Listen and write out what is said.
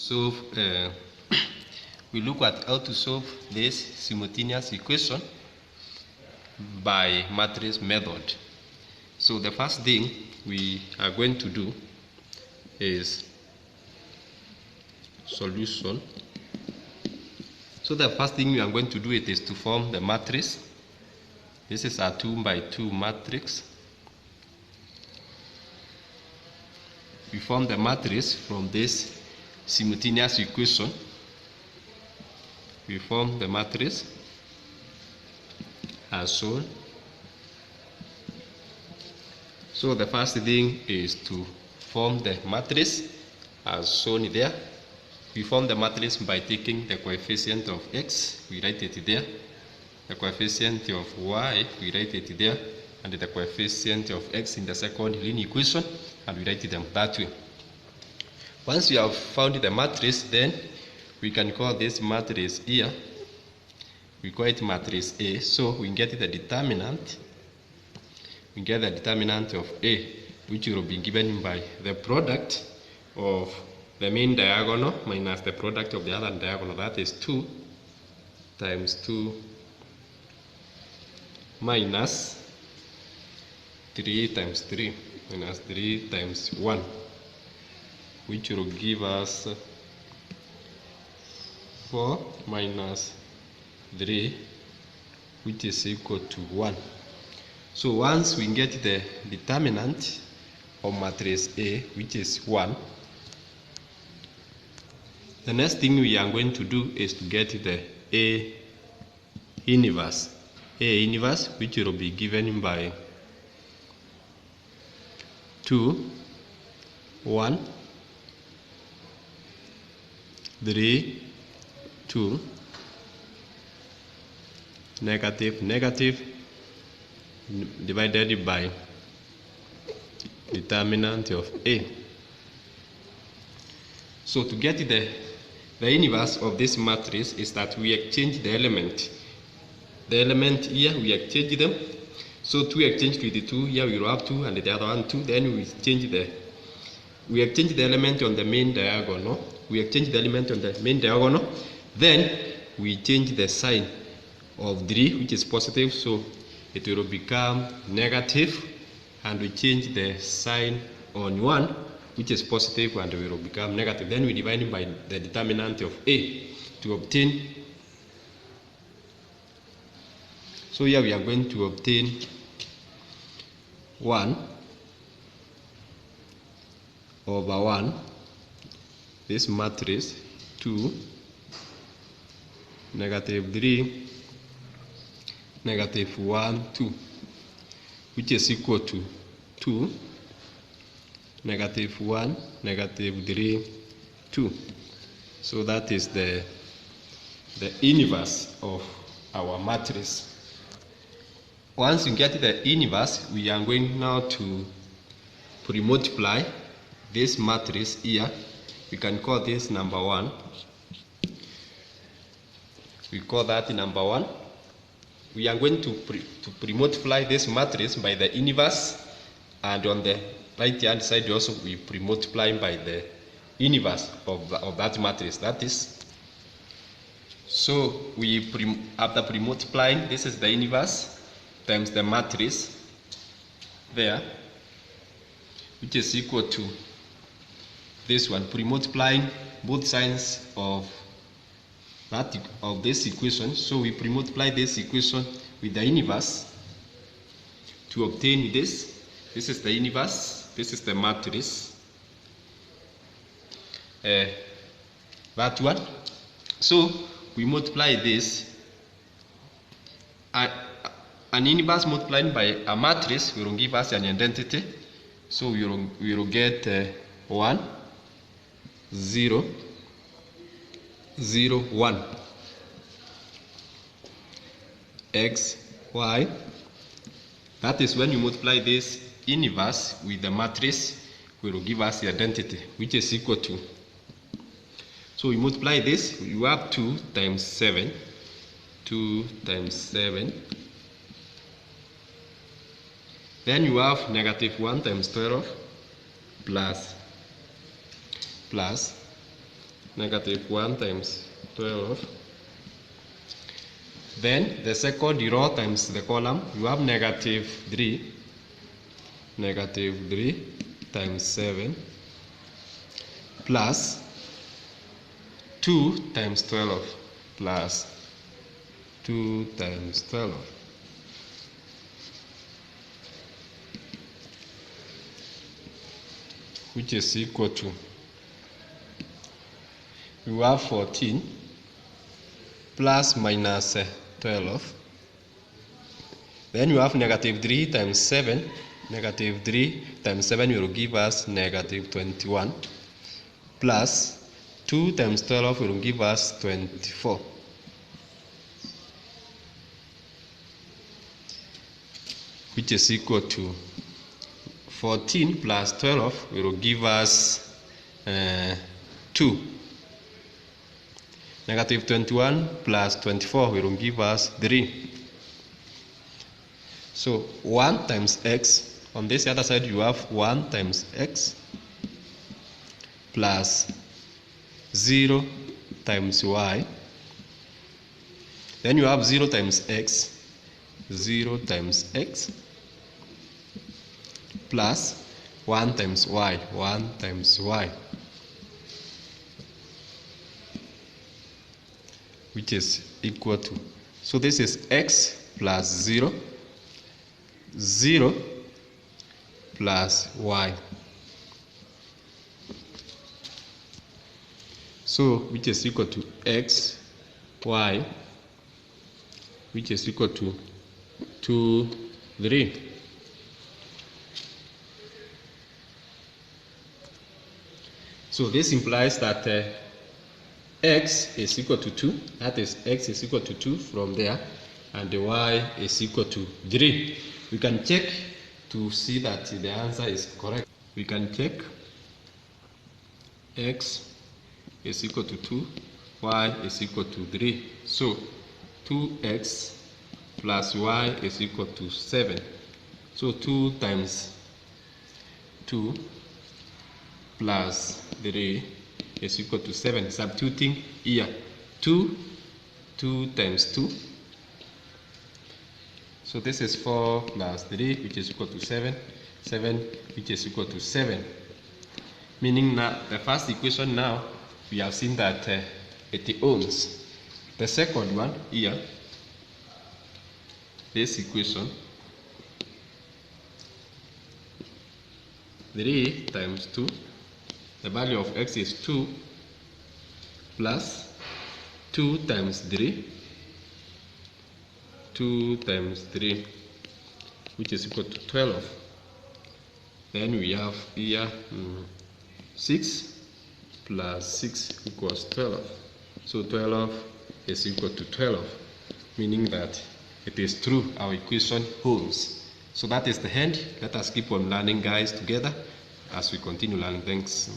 solve. We look at how to solve this simultaneous equation by matrix method. So the first thing we are going to do is solution. So the first thing we are going to do is to form the matrix. This is a 2 by 2 matrix. We form the matrix from this simultaneous equation. We form the matrix as shown. So the first thing is to form the matrix as shown there. We form the matrix by taking the coefficient of x, we write it there. The coefficient of y, we write it there. And the coefficient of x in the second linear equation, and we write them that way. Once we have found the matrix, then we can call this matrix here. We call it matrix A. So we get the determinant. We get the determinant of A, which will be given by the product of the main diagonal minus the product of the other diagonal. That is 2 times 2 minus 3 times 3 minus 3 times 1, which will give us 4 minus 3, which is equal to 1. So once we get the determinant of matrix A, which is 1, the next thing we are going to do is to get the A inverse. A inverse, which will be given by 2, 1, 3, 2, negative, negative, divided by determinant of A. So to get the inverse of this matrix is that we exchange the element. The element here, we exchange them. So 2 exchange with the 2, here we will have 2 and the other one 2. Then we exchange the element on the main diagonal. We exchange the element on the main diagonal. Then we change the sign of 3, which is positive, so it will become negative, and we change the sign on 1, which is positive, and it will become negative. Then we divide it by the determinant of A to obtain. So here we are going to obtain 1 over 1, this matrix 2, negative 3, negative 1, 2, which is equal to 2, negative 1, negative 3, 2. So that is the inverse of our matrix. Once you get the inverse, we are going now to pre-multiply this matrix here. We can call this number 1. We call that number 1. We are going to pre-multiply this matrix by the inverse, and on the right hand side also we pre-multiply by the inverse of that matrix. That is, so after pre-multiplying, this is the inverse times the matrix there, which is equal to this one, pre-multiplying both sides of this equation. So we pre-multiply this equation with the inverse to obtain this. This is the inverse, this is the matrix, that one. So we multiply this. An inverse multiplied by a matrix will give us an identity. So we will get 1, 0, 0, 1. X, Y. That is when you multiply this inverse with the matrix, will give us the identity, which is equal to. So we multiply this, you have 2 times 7. 2 times 7. Then you have negative 1 times 12 plus negative 1 times 12. Then the second row times the column, you have negative 3 times 7 plus 2 times 12 plus 2 times 12, which is equal to, you have 14 plus minus 12. Then you have negative 3 times 7. Negative 3 times 7 will give us negative 21 plus 2 times 12 will give us 24. Which is equal to 14 plus 12 will give us 2. Negative 21 plus 24 will give us 3. So 1 times x, on this other side you have 1 times x plus 0 times y. Then you have 0 times x, 0 times x plus 1 times y, 1 times y, which is equal to, so this is x plus 0, 0 plus y. So which is equal to x, y, which is equal to 2, 3. So this implies that x is equal to 2, that is x is equal to 2 from there, and the y is equal to 3. We can check to see that the answer is correct. We can check x is equal to 2, y is equal to 3. So 2x plus y is equal to 7. So 2 times 2 plus 3 is equal to 7. Substituting here, 2 times 2. So this is 4 plus 3, which is equal to 7. 7, which is equal to 7. Meaning that the first equation now, we have seen that it owns. The second one here, this equation, 3 times 2, the value of x is 2 plus 2 times 3, 2 times 3, which is equal to 12. Then we have here 6 plus 6 equals 12. So 12 is equal to 12, meaning that it is true, our equation holds. So that is the end. Let us keep on learning, guys, together as we continue learning. Thanks.